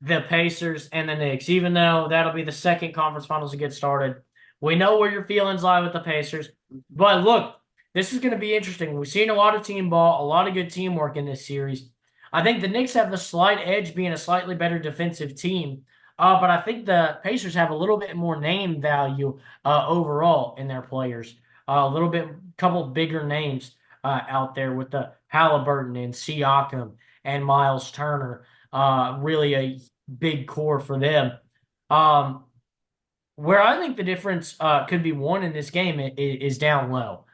S1: the Pacers and the Knicks, even though that'll be the second conference finals to get started. We know where your feelings lie with the Pacers. But look, this is going to be interesting. We've seen a lot of team ball, a lot of good teamwork in this series. I think the Knicks have the slight edge being a slightly better defensive team. But I think the Pacers have a little bit more name value overall in their players. A little bit, couple bigger names out there with the Halliburton and Siakam and Miles Turner. Really a big core for them. Um, where I think the difference could be won in this game is down low.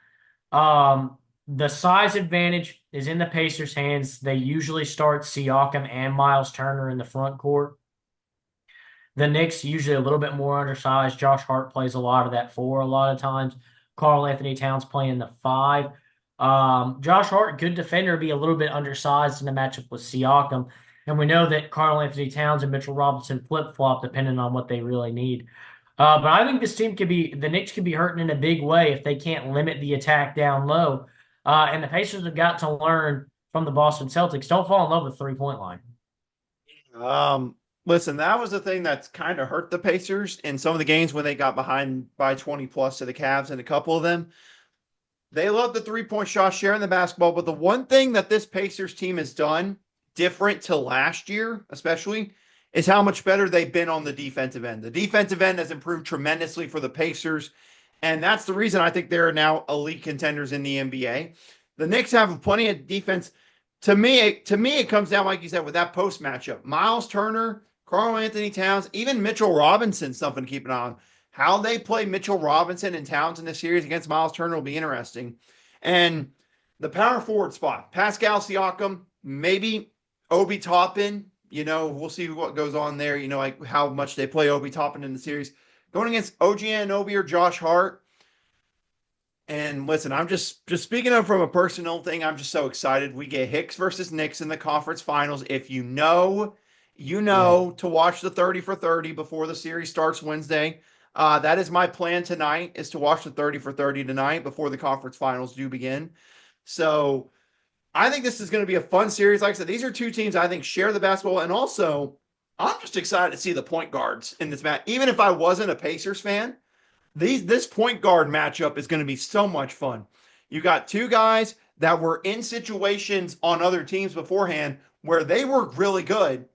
S1: The size advantage is in the Pacers' hands. They usually start Siakam and Miles Turner in the front court. The Knicks usually a little bit more undersized. Josh Hart plays a lot of that four a lot of times. Karl Anthony Towns playing the five. Josh Hart, good defender, be a little bit undersized in the matchup with Siakam. And we know that Karl Anthony Towns and Mitchell Robinson flip flop depending on what they really need. But I think this team the Knicks could be hurting in a big way if they can't limit the attack down low. And the Pacers have got to learn from the Boston Celtics. Don't fall in love with 3-point line.
S2: Listen, that was the thing that's kind of hurt the Pacers in some of the games when they got behind by 20 plus to the Cavs and a couple of them. They love the 3-point shot, sharing the basketball. But the one thing that this Pacers team has done different to last year, especially, is how much better they've been on the defensive end. The defensive end has improved tremendously for the Pacers. And that's the reason I think they're now elite contenders in the NBA. The Knicks have plenty of defense. To me, it comes down, like you said, with that post matchup. Miles Turner, Karl Anthony Towns, even Mitchell Robinson, something to keep an eye on. How they play Mitchell Robinson and Towns in the series against Miles Turner will be interesting. And the power forward spot, Pascal Siakam, maybe Obi Toppin. We'll see what goes on there. Like how much they play Obi Toppin in the series. Going against OG Anunoby or Josh Hart. And listen, I'm just speaking of from a personal thing, I'm just so excited. We get Hicks versus Knicks in the conference finals. If you know
S1: Yeah.
S2: to watch the 30 for 30 before the series starts Wednesday. That is my plan tonight, is to watch the 30 for 30 tonight before the conference finals do begin. So I think this is going to be a fun series. Like I said, these are two teams I think share the basketball. And also, I'm just excited to see the point guards in this match. Even if I wasn't a Pacers fan, this point guard matchup is going to be so much fun. You got two guys that were in situations on other teams beforehand where they were really good,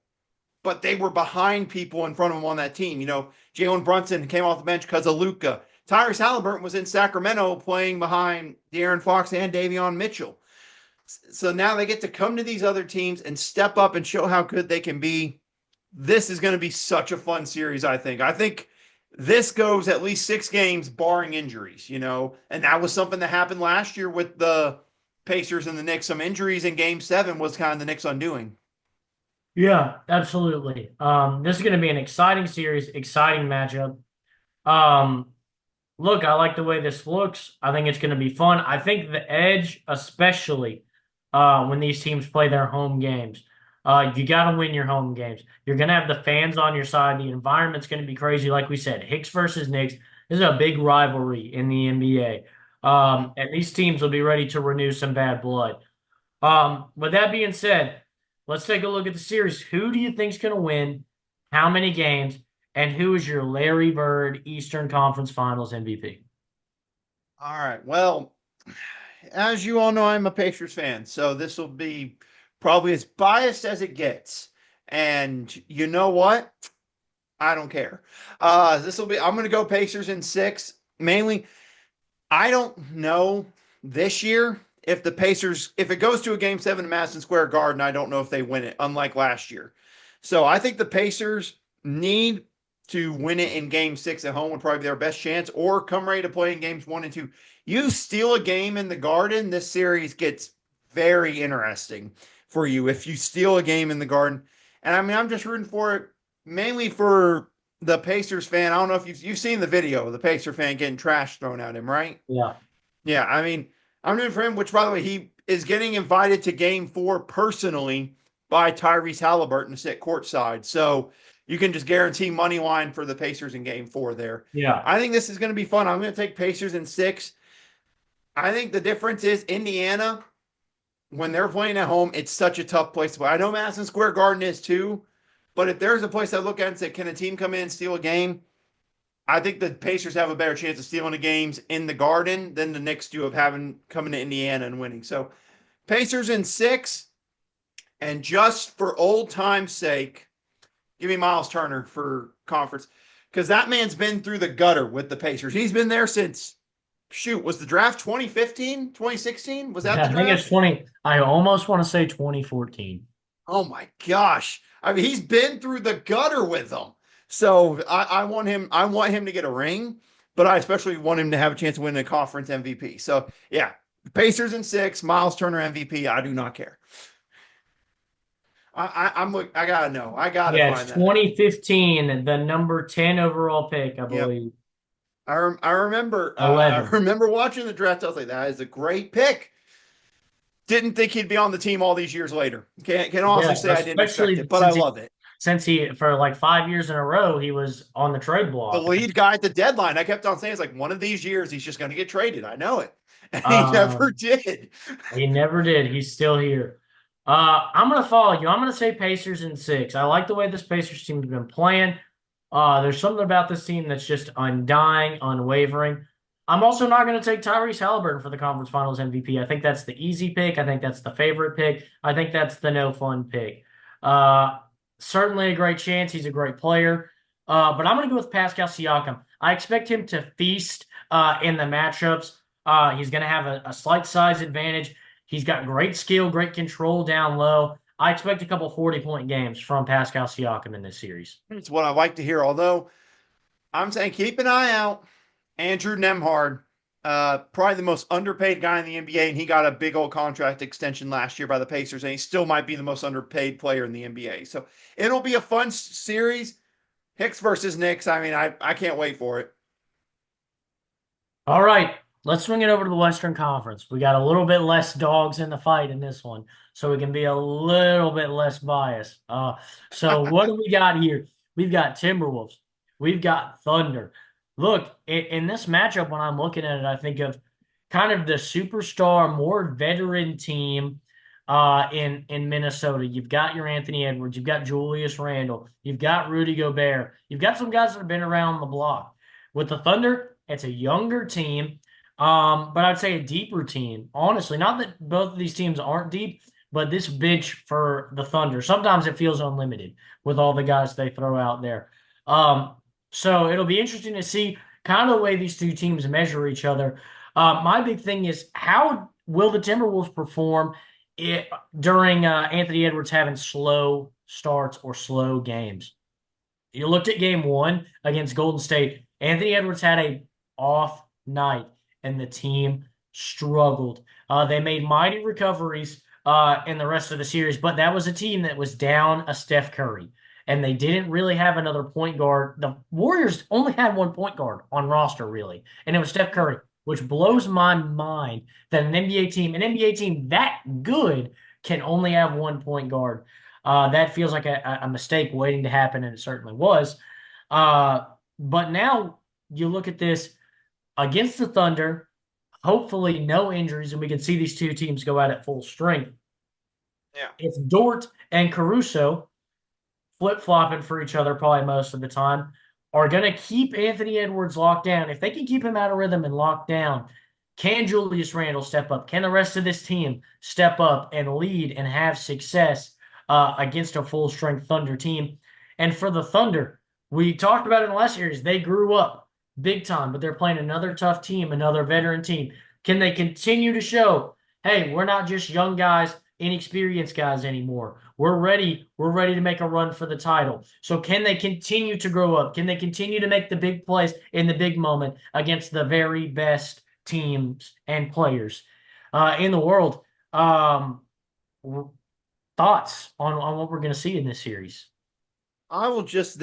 S2: but they were behind people in front of them on that team. Jalen Brunson came off the bench because of Luka. Tyrese Halliburton was in Sacramento playing behind De'Aaron Fox and Davion Mitchell. So now they get to come to these other teams and step up and show how good they can be. This is going to be such a fun series, I think. I think this goes at least 6 games, barring injuries, and that was something that happened last year with the Pacers and the Knicks. Some injuries in game 7 was kind of the Knicks' undoing.
S1: Yeah, absolutely. This is going to be an exciting series, exciting matchup. Um, Look, I like the way this looks. I think it's going to be fun. I think the edge, especially when these teams play their home games, you got to win your home games. You're going to have the fans on your side. The environment's going to be crazy. Like we said, Hicks versus Knicks. This is a big rivalry in the NBA. And these teams will be ready to renew some bad blood. With that being said, let's take a look at the series. Who do you think's going to win? How many games? And who is your Larry Bird Eastern Conference Finals MVP?
S2: All right. Well, as you all know, I'm a Pacers fan, so this will be probably as biased as it gets. And you know what? I don't care. I'm going to go Pacers in 6. Mainly, I don't know this year if the Pacers, if it goes to a game 7 in Madison Square Garden, I don't know if they win it, unlike last year. So I think the Pacers need to win it in game 6 at home, would probably be their best chance, or come ready to play in games 1 and 2. You steal a game in the Garden, this series gets very interesting for you if you steal a game in the Garden. And I mean, I'm just rooting for it mainly for the Pacers fan. I don't know if you've seen the video of the Pacer fan getting trash thrown at him, right?
S1: Yeah.
S2: Yeah, I mean, I'm rooting for him, which, by the way, he is getting invited to game 4 personally by Tyrese Halliburton to sit courtside. So you can just guarantee money line for the Pacers in game 4 there.
S1: Yeah.
S2: I think this is going to be fun. I'm going to take Pacers in 6. I think the difference is Indiana, when they're playing at home, it's such a tough place to play. I know Madison Square Garden is too, but if there's a place I look at and say, can a team come in and steal a game? I think the Pacers have a better chance of stealing the games in the Garden than the Knicks do of having coming to Indiana and winning. So Pacers in 6, and just for old time's sake, give me Miles Turner for conference, because that man's been through the gutter with the Pacers. He's been there since, shoot, was the draft 2015, 2016? Was that
S1: Yeah,
S2: the
S1: I think it's
S2: draft?
S1: 20. I almost want to say 2014.
S2: Oh my gosh. I mean, he's been through the gutter with them. So I want him. I want him to get a ring, but I especially want him to have a chance to win the conference MVP. So yeah, Pacers in 6, Miles Turner MVP. I do not care. I gotta know. I gotta
S1: Yeah, it's
S2: find that out.
S1: 2015, the number 10 overall pick, I
S2: Yep.
S1: believe.
S2: I remember. I
S1: 11.
S2: remember watching the draft. I was like, that is a great pick. Didn't think he'd be on the team all these years later. Can honestly
S1: Yeah,
S2: say I didn't expect
S1: especially
S2: it, but I love it.
S1: since he for like 5 years in a row he was on the trade
S2: The
S1: block.
S2: lead guy at the deadline. I kept on saying, it's like, one of these years he's just going to get traded. I know it. And he never
S1: Um,
S2: did.
S1: he never did. He's still here. I'm gonna follow you. I'm gonna say Pacers in 6. I like the way this Pacers team's been playing. There's something about this team that's just undying, unwavering. I'm also not going to take Tyrese Halliburton for the conference finals MVP. I think that's the easy pick. I think that's the favorite pick. I think that's the no fun pick. Uh, Certainly a great chance. He's a great player. But I'm going to go with Pascal Siakam. I expect him to feast in the matchups. He's going to have a slight size advantage. He's got great skill, great control down low. I expect a couple 40-point games from Pascal Siakam in this series.
S2: It's what I like to hear. Although I'm saying keep an eye out. Andrew Nemhard, probably the most underpaid guy in the NBA, and he got a big old contract extension last year by the Pacers, and he still might be the most underpaid player in the NBA. So it'll be a fun series. Hicks versus Knicks. I mean, I can't wait for it.
S1: All right, let's swing it over to the Western Conference. We got a little bit less dogs in the fight in this one, so we can be a little bit less biased. So what do we got here? We've got Timberwolves. We've got Thunder. Look, in this matchup, when I'm looking at it, I think of kind of the superstar, more veteran team in Minnesota. You've got your Anthony Edwards, you've got Julius Randle, you've got Rudy Gobert, you've got some guys that have been around the block. With the Thunder, it's a younger team, but I'd say a deeper team. Honestly, not that both of these teams aren't deep, but this bench for the Thunder, sometimes it feels unlimited with all the guys they throw out there. So it'll be interesting to see kind of the way these two teams measure each other. My big thing is how will the Timberwolves perform during Anthony Edwards having slow starts or slow games? You looked at game one against Golden State. Anthony Edwards had a off night, and the team struggled. They made mighty recoveries in the rest of the series, but that was a team that was down a Steph Curry, and they didn't really have another point guard. The Warriors only had one point guard on roster, really, and it was Steph Curry, which blows my mind that an NBA team that good, can only have one point guard. That feels like a mistake waiting to happen, and it certainly was. Uh, but now you look at this against the Thunder, hopefully no injuries, and we can see these two teams go out at full strength.
S2: Yeah.
S1: If Dort and Caruso, flip flopping for each other probably most of the time, are going to keep Anthony Edwards locked down. If they can keep him out of rhythm and locked down, can Julius Randle step up? Can the rest of this team step up and lead and have success against a full strength Thunder team? And for the Thunder, we talked about it in the last series. They grew up big time, but they're playing another tough team, another veteran team. Can they continue to show, hey, we're not just young guys, inexperienced guys anymore. We're ready. We're ready to make a run for the title. So can they continue to grow up? Can they continue to make the big plays in the big moment against the very best teams and players in the world? Thoughts on what we're going to see in this series?
S2: I will just,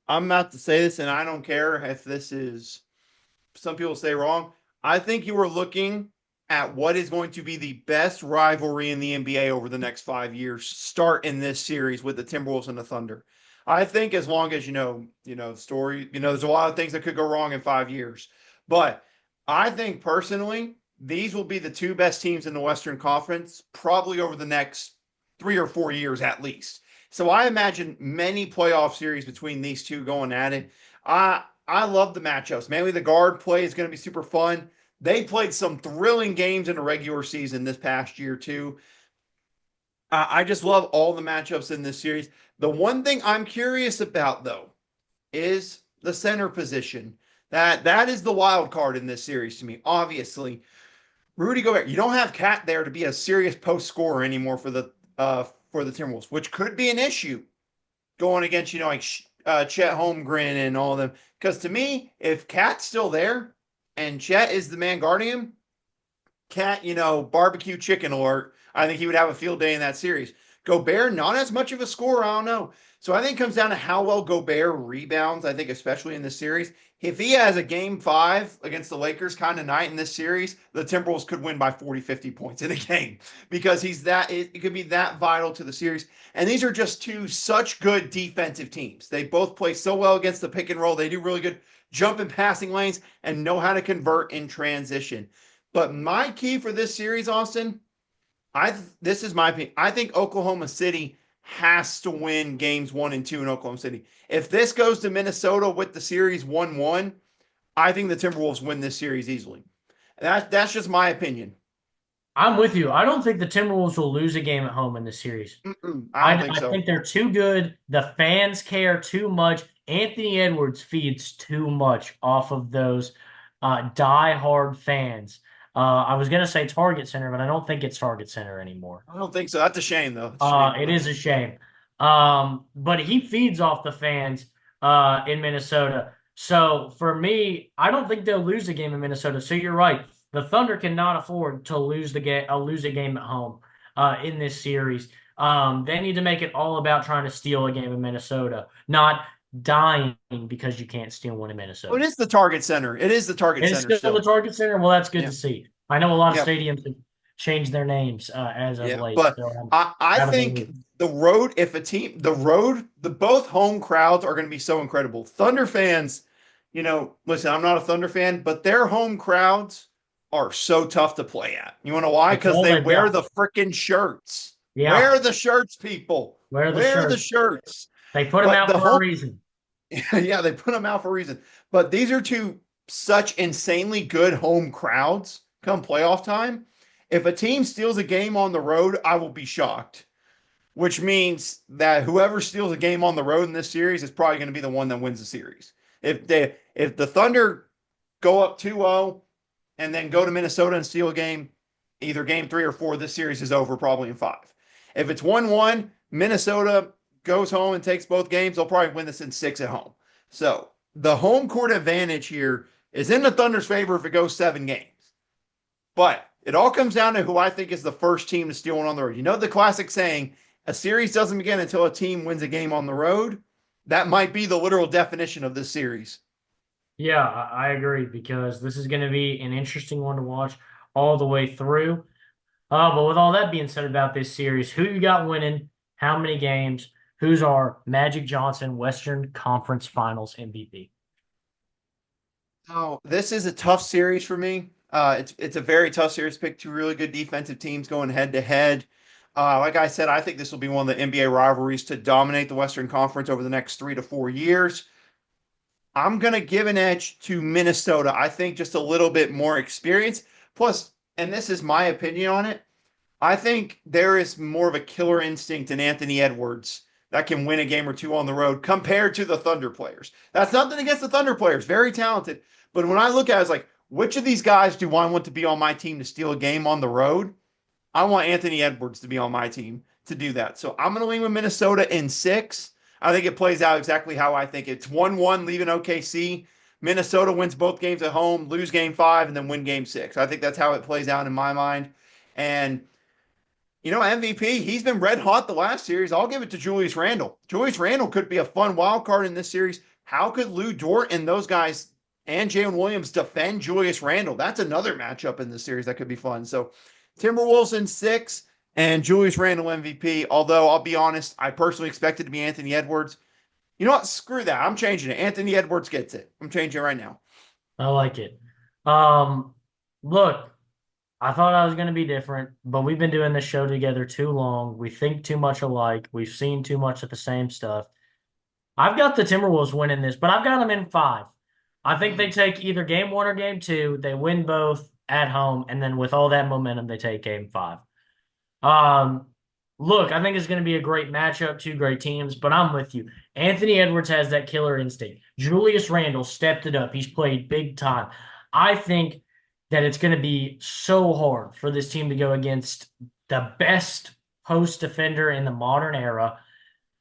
S2: I'm about to say this, and I don't care if this is, some people say wrong. I think you are looking at what is going to be the best rivalry in the NBA over the next 5 years, start in this series with the Timberwolves and the Thunder. I think as long as story, there's a lot of things that could go wrong in 5 years. But I think personally, these will be the two best teams in the Western Conference, probably over the next 3 or 4 years at least. So I imagine many playoff series between these two going at it. I love the matchups. Mainly the guard play is going to be super fun. They played some thrilling games in the regular season this past year too. I just love all the matchups in this series. The one thing I'm curious about though is the center position. That is the wild card in this series to me. Obviously, Rudy Gobert. You don't have Cat there to be a serious post scorer anymore for the Timberwolves, which could be an issue going against like Chet Holmgren and all of them. Because to me, if Cat's still there and Chet is the man guarding him, Cat, barbecue chicken alert. I think he would have a field day in that series. Gobert, not as much of a scorer, I don't know. So I think it comes down to how well Gobert rebounds, I think, especially in this series. If he has a game 5 against the Lakers kind of night in this series, the Timberwolves could win by 40, 50 points in a game because it could be that vital to the series. And these are just two such good defensive teams. They both play so well against the pick and roll. They do really good jump and passing lanes and know how to convert in transition. But my key for this series, Austin, this is my opinion. I think Oklahoma City has to win games 1 and 2 in Oklahoma City. If this goes to Minnesota with the series 1-1, I think the Timberwolves win this series easily. That's just my opinion.
S1: I'm with you. I don't think the Timberwolves will lose a game at home in this series.
S2: I
S1: I,
S2: don't think
S1: I
S2: so.
S1: think they're too good. The fans care too much. Anthony Edwards feeds too much off of those die-hard fans. I was going to say Target Center, but I don't think it's Target Center anymore.
S2: I don't think so. That's a shame, though. It's a shame.
S1: It is a shame. But he feeds off the fans in Minnesota. So for me, I don't think they'll lose a game in Minnesota. So you're right. The Thunder cannot afford to lose a game at home in this series. They need to make it all about trying to steal a game in Minnesota, not dying because you can't steal one in
S2: Well, it
S1: Minnesota.
S2: is the Target Center. It is the Target
S1: It's
S2: Center
S1: still the
S2: still.
S1: Target Center. Well, that's good
S2: Yeah.
S1: to see. I know a lot of
S2: Yeah.
S1: stadiums have changed their names as of
S2: Yeah.
S1: late,
S2: But
S1: so I'm
S2: I
S1: proud of
S2: think
S1: them.
S2: the both home crowds are going to be so incredible. Thunder fans, listen, I'm not a Thunder fan, but their home crowds are so tough to play at. You want to know why?
S1: That's
S2: Because
S1: all
S2: they
S1: they've
S2: wear
S1: got.
S2: the freaking shirts.
S1: Yeah,
S2: Wear the shirts, people.
S1: wear the
S2: Wear the
S1: shirt.
S2: shirts.
S1: They put them
S2: But
S1: out
S2: the
S1: for a
S2: home,
S1: reason.
S2: yeah, they put them out for a reason. But these are two such insanely good home crowds come playoff time. If a team steals a game on the road, I will be shocked, which means that whoever steals a game on the road in this series is probably going to be the one that wins the series. If the Thunder go up 2-0 and then go to Minnesota and steal a game, either game 3 or 4, this series is over probably in 5. If it's 1-1, Minnesota goes home and takes both games, they'll probably win this in 6 at home. So the home court advantage here is in the Thunder's favor if it goes 7 games. But it all comes down to who I think is the first team to steal one on the road. You know the classic saying, a series doesn't begin until a team wins a game on the road? That might be the literal definition of this series.
S1: Yeah, I agree because this is going to be an interesting one to watch all the way through. But with all that being said about this series, who you got winning? How many games? Who's our Magic Johnson Western Conference Finals MVP?
S2: Oh, this is a tough series for me. It's a very tough series. Pick two really good defensive teams going head to head. Like I said, I think this will be one of the NBA rivalries to dominate the Western Conference over the next 3 to 4 years. I'm gonna give an edge to Minnesota. I think just a little bit more experience. Plus, and this is my opinion on it, I think there is more of a killer instinct in Anthony Edwards that can win a game or two on the road compared to the Thunder players. That's nothing against the Thunder players, very talented. But when I look at it, it's like, which of these guys do I want to be on my team to steal a game on the road? I want Anthony Edwards to be on my team to do that. So I'm going to lean with Minnesota in 6. I think it plays out exactly how I think. It's 1-1 leaving OKC. Minnesota wins both games at home, lose game 5, and then win game 6. I think that's how it plays out in my mind. And MVP, he's been red hot the last series. I'll give it to Julius Randle. Julius Randle could be a fun wild card in this series. How could Lou Dort and those guys and Jalen Williams defend Julius Randle? That's another matchup in this series that could be fun. So Timberwolves in 6 and Julius Randle MVP. Although I'll be honest, I personally expect it to be Anthony Edwards. You know what? Screw that. I'm changing it. Anthony Edwards gets it. I'm changing it right now.
S1: I like it. Um, Look, I thought I was going to be different, but we've been doing this show together too long. We think too much alike. We've seen too much of the same stuff. I've got the Timberwolves winning this, but I've got them in 5. I think they take either game 1 or game 2. They win both at home, and then with all that momentum, they take game 5. Um, Look, I think it's going to be a great matchup, two great teams, but I'm with you. Anthony Edwards has that killer instinct. Julius Randle stepped it up. He's played big time. I think that it's going to be so hard for this team to go against the best post defender in the modern era,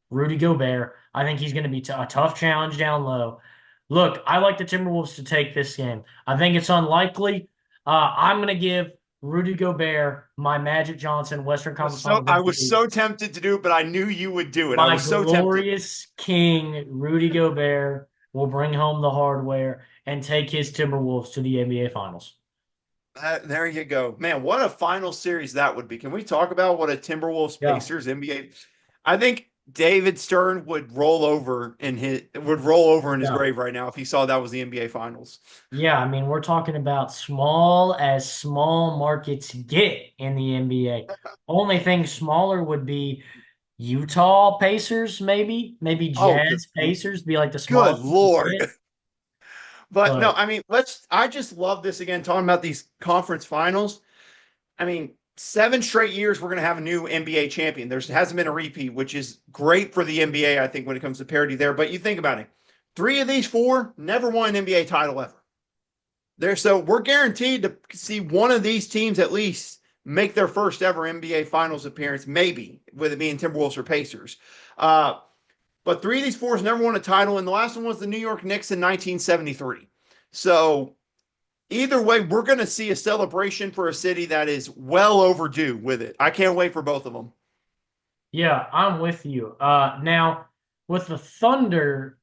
S1: Rudy Gobert. I think he's going to be a tough challenge down low. Look, I like the Timberwolves to take this game. I think it's unlikely. I'm going to give Rudy Gobert my Magic Johnson Western
S2: Was
S1: Conference
S2: so
S1: Finals
S2: I was
S1: MVP.
S2: so tempted to do it, but I knew you would do it. I
S1: My
S2: was so tempted.
S1: glorious king, Rudy Gobert, will bring home the hardware and take his Timberwolves to the NBA Finals.
S2: There you go. Man, what a final series that would be. Can we talk about what a Timberwolves
S1: Yeah.
S2: Pacers NBA? I think David Stern would roll over in his
S1: Yeah.
S2: grave right now if he saw that was the NBA Finals.
S1: Yeah, I mean, we're talking about small as small markets get in the NBA. Only thing smaller would be Utah Pacers, maybe
S2: Oh,
S1: Jazz Pacers be like the
S2: good
S1: smallest you
S2: Lord.
S1: get.
S2: But no,
S1: But
S2: I mean, I just love this again, talking about these conference finals. I mean, 7 straight years we're going to have a new NBA champion. There hasn't been a repeat, which is great for the NBA, I think, when it comes to parity there. But you think about it, 3 of these 4 never won an NBA title ever. So we're guaranteed to see one of these teams at least make their first ever NBA Finals appearance, maybe with it being Timberwolves or Pacers. But 3 of these 4 has never won a title, and the last one was the New York Knicks in 1973. So either way, we're going to see a celebration for a city that is well overdue with it. I can't wait for both of them.
S1: yeah, I'm with you. Now with the Thunder,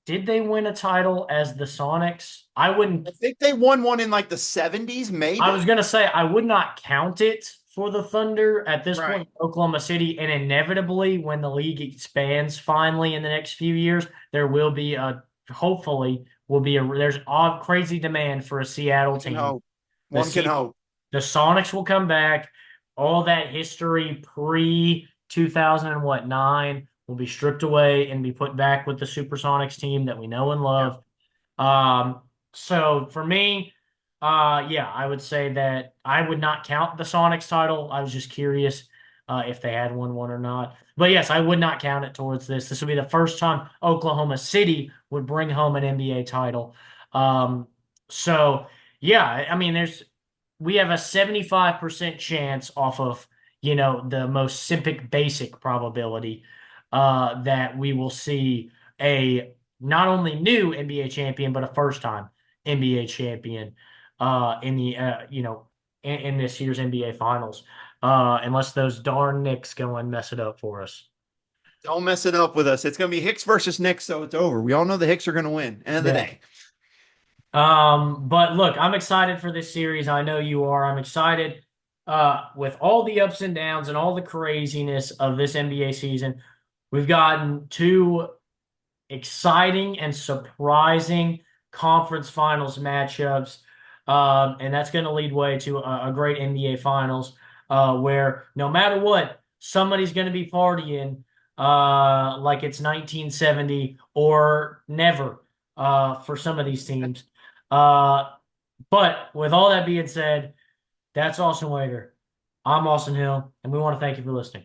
S1: did they win a title as the Sonics? I
S2: I
S1: wouldn't.
S2: think they won one in like the 70s,
S1: I
S2: maybe.
S1: was gonna say I would not count it for the Thunder at this
S2: Right.
S1: point. Oklahoma City, and inevitably, when the league expands finally in the next few years, there will be a hopefully will be there's odd crazy demand for a Seattle
S2: One can
S1: team.
S2: hope.
S1: The
S2: One can
S1: C
S2: hope.
S1: the Sonics will come back. All that history pre 2000 and what 9 will be stripped away and be put back with the Supersonics team that we know and
S2: Yeah.
S1: love. So for me, yeah, I would say that I would not count the Sonics title. I was just curious if they had won one or not. But yes, I would not count it towards this. This would be the first time Oklahoma City would bring home an NBA title. Um, so yeah, I mean, we have a 75% chance off of, the most simple basic probability that we will see a not only new NBA champion, but a first time NBA champion in the in this year's NBA Finals. Unless those darn Knicks go and mess it up for us.
S2: Don't mess it up with us. It's going to be Hicks versus Knicks, so it's over. We all know the Hicks are going to win. End of the
S1: Yeah.
S2: day.
S1: But look, I'm excited for this series. I know you are. I'm excited with all the ups and downs and all the craziness of this NBA season. We've gotten two exciting and surprising conference finals matchups. And that's going to lead way to a great NBA finals where no matter what, somebody's going to be partying like it's 1970 or never for some of these teams. Uh, but with all that being said, that's Austin Wager. I'm Austin Hill, and we want to thank you for listening.